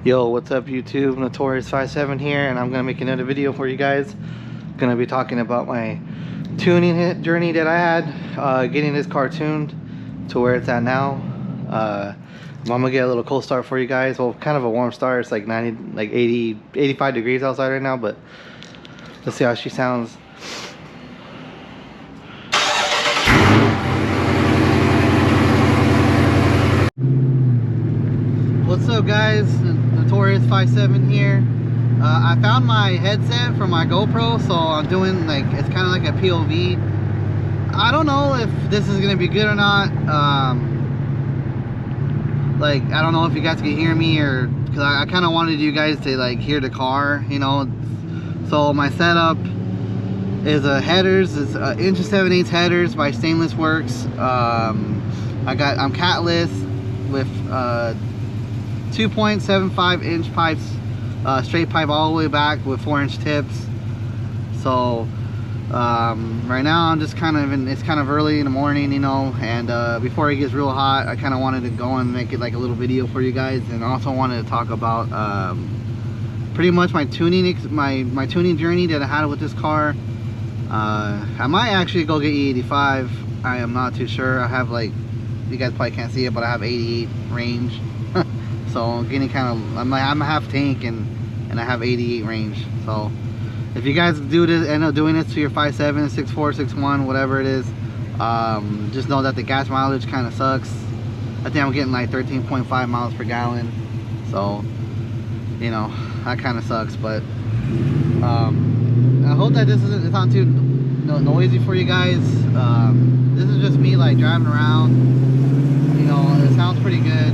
Yo, what's up YouTube? Notorious57 here, and I'm gonna make another video for you guys. Gonna be talking about my tuning journey that I had, getting this car tuned to where it's at now. I'm gonna get a little cold start for you guys. Well, kind of a warm start. It's like 85 degrees outside right now, but let's see how she sounds. What's up guys, Notorious57 here. I found my headset from my GoPro, so I'm doing like, it's kind of like a POV. I don't know if this is gonna be good or not. Like, I don't know if you guys can hear me, or because I kind of wanted you guys to like hear the car, you know. So my setup is a headers, it's 1 7/8 headers by Stainless Works. I'm catless with 2.75 inch pipes, straight pipe all the way back with 4-inch tips. So right now I'm just kind of it's kind of early in the morning, you know, and before it gets real hot, I kind of wanted to go and make it like a little video for you guys, and also wanted to talk about pretty much my tuning my tuning journey that I had with this car. I might actually go get E85. I am not too sure. I have, like, you guys probably can't see it, but I have 88 range. So I'm getting kind of, I'm a half tank, and I have 88 range. So if you guys do this, end up doing this to your 5.7, 6.4, 6.1, whatever it is, just know that the gas mileage kind of sucks. I think I'm getting like 13.5 miles per gallon. So, you know, that kind of sucks. But I hope that it's not too noisy for you guys. This is just me like driving around. You know, it sounds pretty good.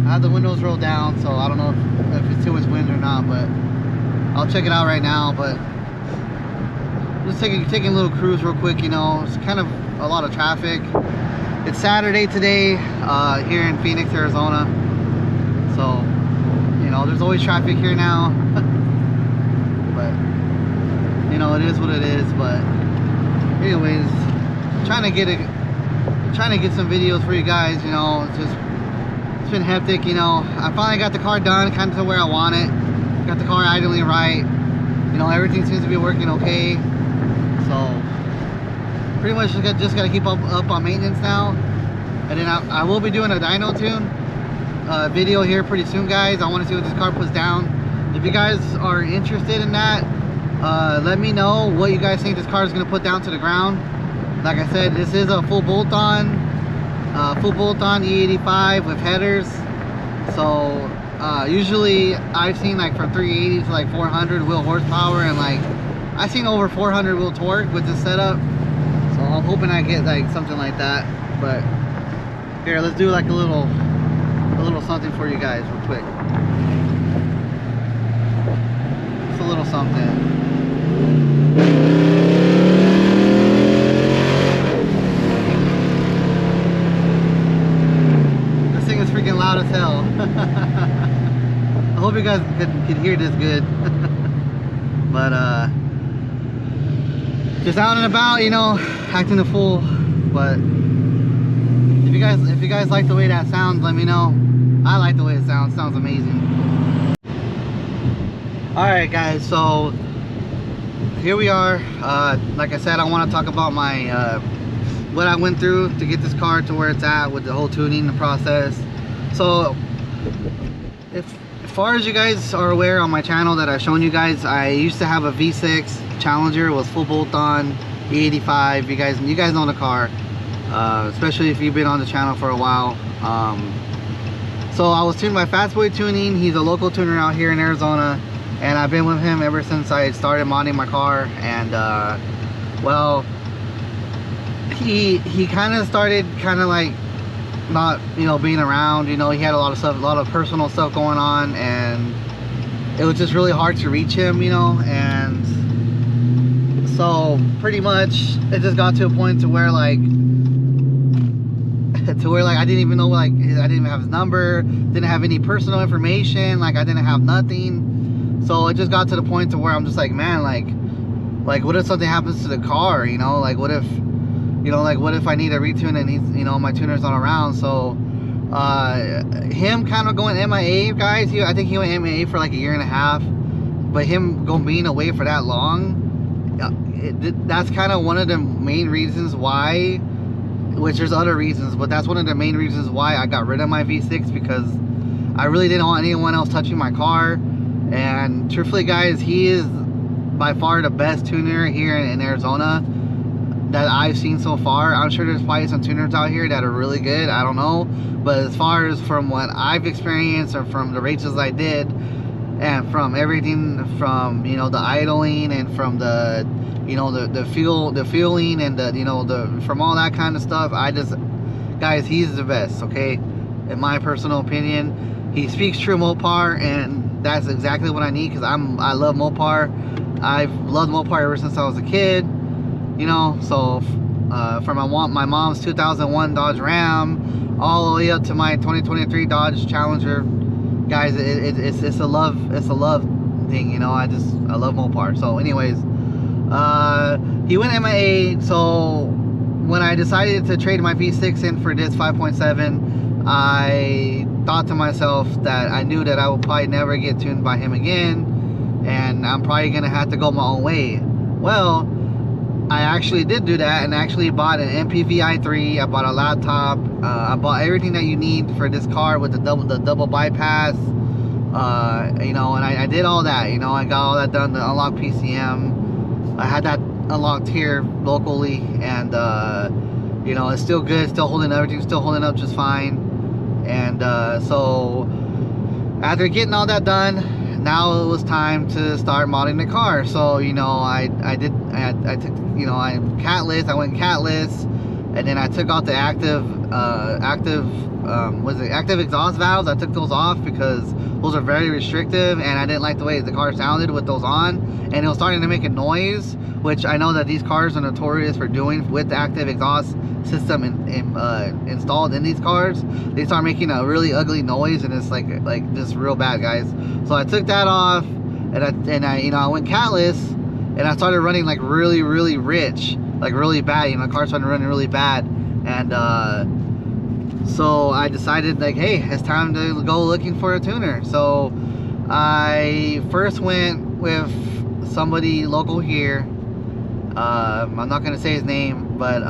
I have the windows rolled down, so I don't know if it's too much wind or not, but I'll check it out right now. But just taking a little cruise real quick. You know, it's kind of a lot of traffic. It's Saturday today here in Phoenix, Arizona. So, you know, there's always traffic here now. But, you know, it is what it is. But anyways, trying to get some videos for you guys. You know, it's been hectic. You know, I finally got the car done kind of to where I want it. Got the car idling right. You know, everything seems to be working okay. So pretty much just gotta keep up on maintenance now. And then I will be doing a dyno tune video here pretty soon, guys. I want to see what this car puts down. If you guys are interested in that, let me know what you guys think this car is gonna put down to the ground. Like I said, this is a full bolt-on E85 with headers. So usually I've seen like from 380 to like 400 wheel horsepower, and like I've seen over 400 wheel torque with this setup. So I'm hoping I get like something like that. But here, let's do like a little something for you guys real quick. Just a little something. Freaking loud as hell. I hope you guys can hear this good. But just out and about, you know, acting a fool. But if you guys like the way that sounds, let me know. I like the way it sounds. It sounds amazing. Alright guys, so here we are. Like I said, I want to talk about my what I went through to get this car to where it's at with the whole tuning process. So, as far as you guys are aware on my channel that I've shown you guys, I used to have a V6 Challenger. It was full bolt-on E85. You guys know the car, especially if you've been on the channel for a while. So I was tuned by Fastboy Tuning. He's a local tuner out here in Arizona, and I've been with him ever since I started modding my car. And well, he kind of started like not, you know, being around. You know, he had a lot of stuff, a lot of personal stuff going on, and it was just really hard to reach him, you know. And so pretty much it just got to a point to where like I didn't even know, like, I didn't even have his number, didn't have any personal information, like I didn't have nothing. So it just got to the point to where I'm just like, man, like what if something happens to the car, you know? Like what if, you know, like what if I need a retune and he's, you know, my tuner's not around? So Him kind of going MIA, guys. I think he went MIA for like a year and a half. But him being away for that long, that's kind of one of the main reasons why, which there's other reasons, but that's one of the main reasons why I got rid of my V6, because I really didn't want anyone else touching my car. And truthfully, guys, he is by far the best tuner here in Arizona that I've seen so far. I'm sure there's probably some tuners out here that are really good, I don't know, but as far as from what I've experienced or from the races I did, and from everything from, you know, the idling and from the, you know, the fueling and the, you know, from all that kind of stuff, guys, he's the best, okay? In my personal opinion, he speaks true Mopar, and that's exactly what I need, because I love Mopar. I've loved Mopar ever since I was a kid, you know. So from my mom's 2001 Dodge Ram all the way up to my 2023 Dodge Challenger, guys, it's a love thing, you know. I love Mopar. So anyways, he went MIA. So when I decided to trade my V6 in for this 5.7, I thought to myself that I knew that I would probably never get tuned by him again, and I'm probably gonna have to go my own way. Well, I actually did do that, and actually bought an MPV i3. I bought a laptop. I bought everything that you need for this car with the double bypass. You know, and I did all that. You know, I got all that done to unlock PCM. I had that unlocked here locally, and you know, it's still good. Still holding everything's still holding up just fine. And so after getting all that done, now it was time to start modding the car. So, you know, I took, you know, I went catless, and then I took out the active exhaust valves. I took those off because those are very restrictive, and I didn't like the way the car sounded with those on, and it was starting to make a noise, which I know that these cars are notorious for doing with the active exhaust system installed in these cars. They start making a really ugly noise, and it's like just real bad, guys. So I took that off, and I you know, I went catless, and I started running like really rich, like really bad. You know, the car started running really bad, and so I decided, like, hey, it's time to go looking for a tuner. So I first went with somebody local here. I'm not gonna say his name, but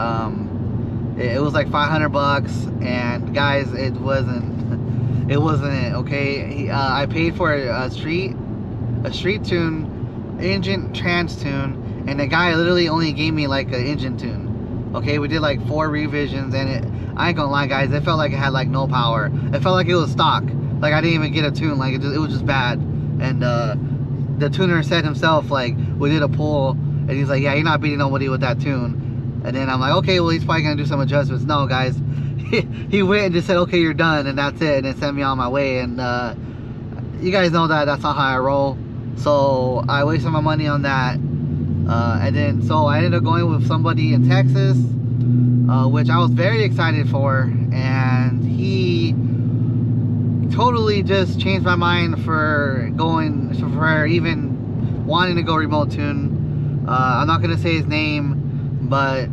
it was like $500, and guys, it wasn't it, okay? I paid for a street tune, engine trans tune, and the guy literally only gave me like an engine tune. Okay, we did like 4 revisions, and I ain't gonna lie, guys, it felt like it had like no power. It felt like it was stock. Like I didn't even get a tune. Like it was just bad. And the tuner said himself, like, we did a pull, and he's like, yeah, you're not beating nobody with that tune. And then I'm like, okay, well, he's probably gonna do some adjustments. No, guys, he went and just said, okay, you're done, and that's it, and then sent me on my way. And you guys know that that's not how I roll. So I wasted my money on that. And then so I ended up going with somebody in Texas, which I was very excited for, and he totally just changed my mind for even wanting to go remote tune. I'm not gonna say his name, but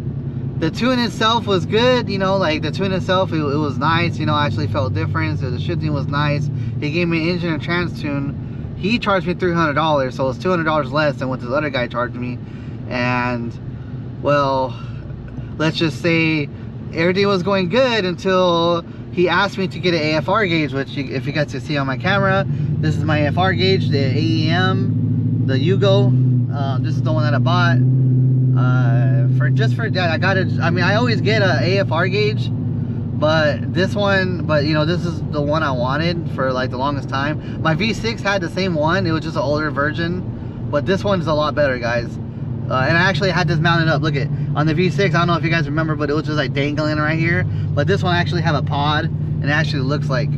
the tune itself was good. You know, like the tune itself, it was nice. You know, I actually felt difference. The shifting was nice. He gave me an engine and trans tune. He charged me $300, so it's $200 less than what this other guy charged me. And well, let's just say everything was going good until he asked me to get an AFR gauge, which if you guys can see on my camera, this is my AFR gauge, the AEM, the Yugo. This is the one that I bought. For that, I got it. I mean, I always get a AFR gauge, but this one, you know, this is the one I wanted for like the longest time. My V6 had the same one. It was just an older version, but this one is a lot better, guys. And I actually had this mounted up. Look at on the V6. I don't know if you guys remember, but it was just like dangling right here. But this one actually have a pod, and it actually looks like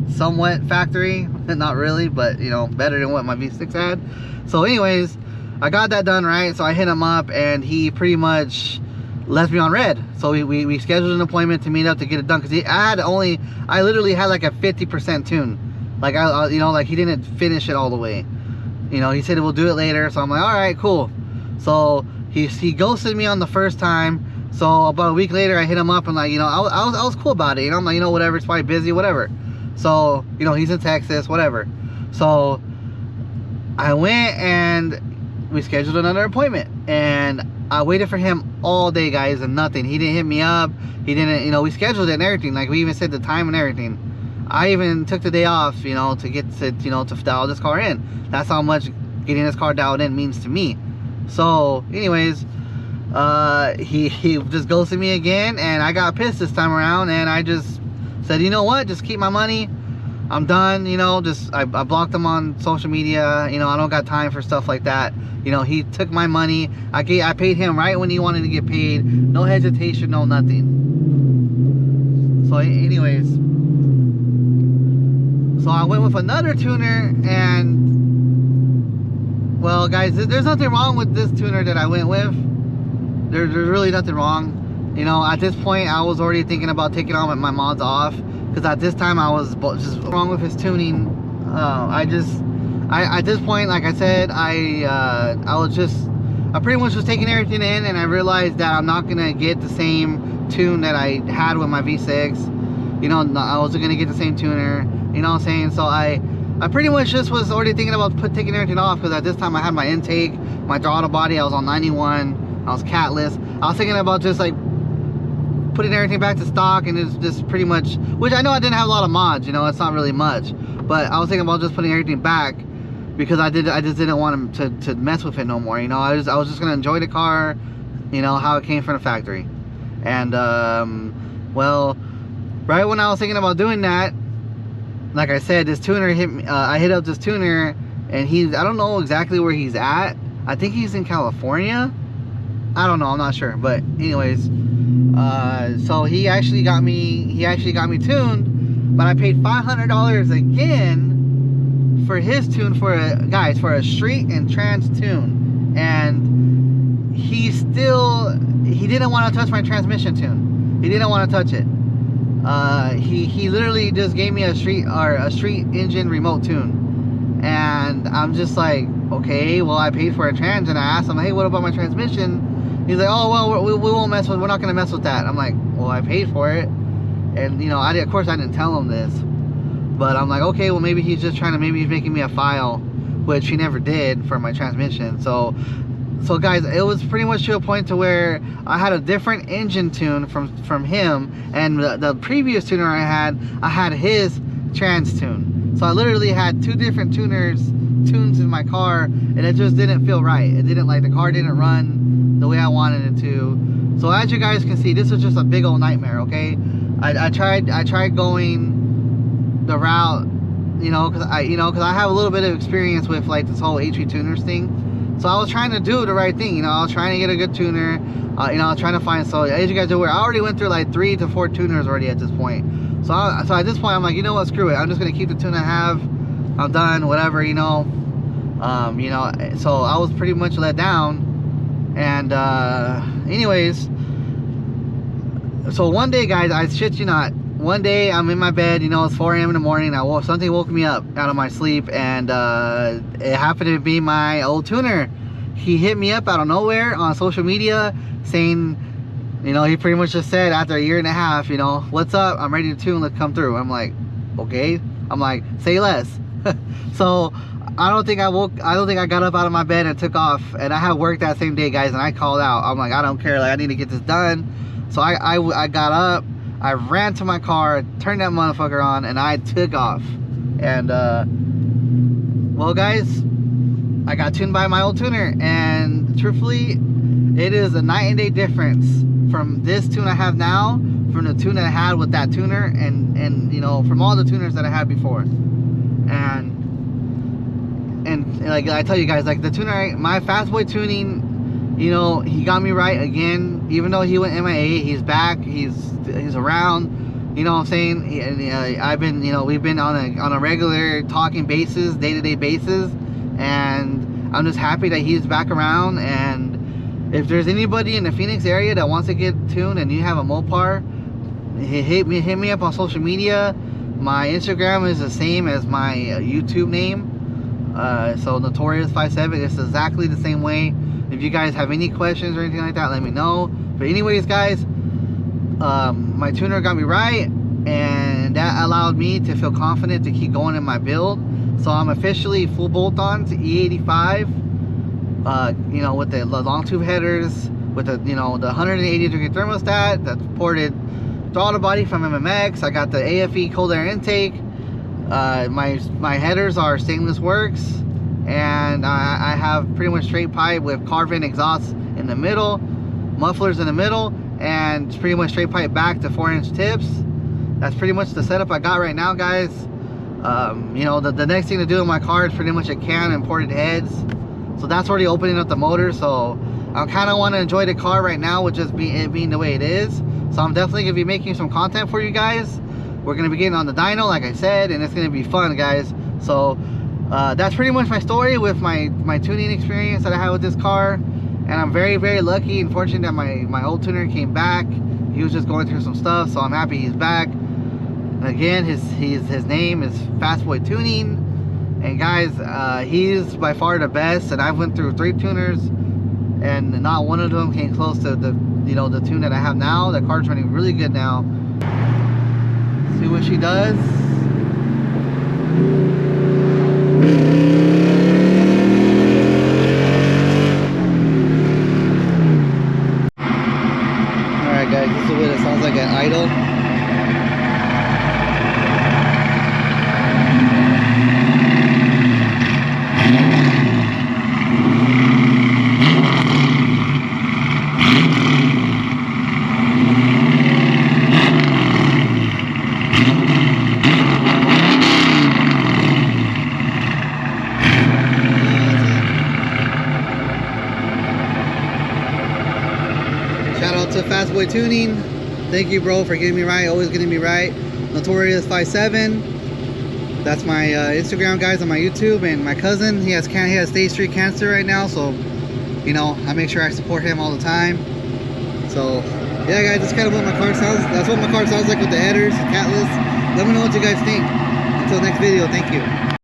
somewhat factory. Not really, but you know, better than what my V6 had. So anyways, I got that done, right? So I hit him up, and he pretty much left me on red. So we scheduled an appointment to meet up to get it done, because I literally had like a 50% tune. Like I you know, like he didn't finish it all the way. You know, he said we'll do it later. So I'm like, all right, cool. So he ghosted me on the first time. So about a week later, I hit him up and like, you know, I was cool about it. You know, I'm like, you know, whatever, it's probably busy, whatever. So, you know, he's in Texas, whatever. So I went and we scheduled another appointment, and I waited for him all day, guys, and nothing. He didn't hit me up. He didn't, you know, we scheduled it and everything. Like, we even said the time and everything. I even took the day off, you know, to get to, you know, to dial this car in. That's how much getting this car dialed in means to me. So anyways, he just ghosted me again, and I got pissed this time around, and I just said, you know what, just keep my money, I'm done. You know, just I blocked him on social media. You know, I don't got time for stuff like that. You know, he took my money. I paid him right when he wanted to get paid. No hesitation, no nothing. So anyways, so I went with another tuner, and well, guys, there's nothing wrong with this tuner that I went with. There's really nothing wrong. You know, at this point, I was already thinking about taking all my mods off, because at this time I was just wrong with his tuning. At this point, like I said, I pretty much was taking everything in, and I realized that I'm not gonna get the same tune that I had with my V6. You know, I wasn't gonna get the same tuner. You know what I'm saying? So I pretty much just was already thinking about taking everything off, because at this time I had my intake, my throttle body, I was on 91, I was catless. I was thinking about just like putting everything back to stock, and it's just pretty much, which I know I didn't have a lot of mods, you know, it's not really much, but I was thinking about just putting everything back, because I just didn't want him to mess with it no more. You know, I was just gonna enjoy the car, you know, how it came from the factory. And well, right when I was thinking about doing that, like I said, this tuner hit me. I hit up this tuner, and I don't know exactly where he's at. I think he's in California. I don't know, I'm not sure, but anyways, so he actually got me tuned, but I paid $500 again for his tune, for a street and trans tune, and he didn't want to touch my transmission tune. He didn't want to touch it. He literally just gave me a street engine remote tune, and I'm just like, okay, well, I paid for a trans, and I asked him, hey, what about my transmission? He's like, oh, well, we won't mess with, we're not gonna mess with that. I'm like, well, I paid for it. And you know, of course I didn't tell him this, but I'm like, okay, well, maybe he's just maybe he's making me a file, which he never did for my transmission. So guys, it was pretty much to a point to where I had a different engine tune from him, and the previous tuner I had his trans tune. So I literally had two different tunes in my car, and it just didn't feel right. It didn't, like, the car didn't run the way I wanted it to. So as you guys can see, this was just a big old nightmare. Okay, I tried going the route, you know, because I have a little bit of experience with like this whole HV tuners thing. So I was trying to do the right thing, you know. I was trying to get a good tuner, you know. I was trying to find, so as you guys are aware, I already went through like 3 to 4 tuners already at this point. So at this point, I'm like, you know what, screw it. I'm just gonna keep the tune I have. I'm done, whatever, you know. You know, so I was pretty much let down. And anyways, so one day, guys, I shit you not, one day I'm in my bed, you know, it's 4 a.m. in the morning. Something woke me up out of my sleep, and it happened to be my old tuner. He hit me up out of nowhere on social media saying, you know, he pretty much just said, after 1.5 years, you know, what's up, I'm ready to tune, let's come through. I'm like, okay. I'm like, say less. So I don't think I got up out of my bed and took off, and I had work that same day, guys, and I called out. I'm like, I don't care, like, I need to get this done. So I got up, I ran to my car, turned that motherfucker on, and I took off. And well, guys, I got tuned by my old tuner, and truthfully, it is a night and day difference from this tune I have now, from the tune that I had with that tuner, and you know, from all the tuners that I had before. And like I tell you guys, like the tuner, my fast boy tuning, you know, he got me right again. Even though he went MIA, he's back, he's around, you know what I'm saying. I've been, you know, we've been on a regular talking basis, day-to-day basis, and I'm just happy that he's back around. And if there's anybody in the Phoenix area that wants to get tuned and you have a Mopar, hit me up on social media. My Instagram is the same as my YouTube name, so Notorious57. It's exactly the same way. If you guys have any questions or anything like that, let me know. But anyways, guys, my tuner got me right, and that allowed me to feel confident to keep going in my build. So I'm officially full bolt-on to E85, you know, with the long tube headers, with the, you know, the 180 degree thermostat that's ported throttle body from MMX. I got the AFE cold air intake. My headers are stainless works, and I have pretty much straight pipe with carven exhausts in the middle, mufflers in the middle, and pretty much straight pipe back to 4-inch tips. That's pretty much the setup I got right now, guys. You know, the next thing to do in my car is pretty much a can and ported heads. So that's already opening up the motor. So I kind of want to enjoy the car right now with just it being the way it is. So I'm definitely going to be making some content for you guys. We're going to be getting on the dyno, like I said, and it's going to be fun, guys. So that's pretty much my story with my tuning experience that I had with this car. And I'm very, very lucky and fortunate that my old tuner came back. He was just going through some stuff, so I'm happy he's back. And again, his name is Fastboy Tuning. And guys, he's by far the best, and I've went through 3 tuners, and not one of them came close to the, you know, the tune that I have now. The car's running really good now. See what she does. Alright guys, this is what it sounds like at idle. Shout out to Fastboy Tuning. Thank you, bro, for getting me right. Always getting me right. Notorious57. That's my Instagram, guys, on my YouTube. And my cousin, he has stage 3 cancer right now, so you know, I make sure I support him all the time. So yeah, guys, that's kind of what my car sounds. That's what my car sounds like with the headers, catless. Let me know what you guys think. Until next video, thank you.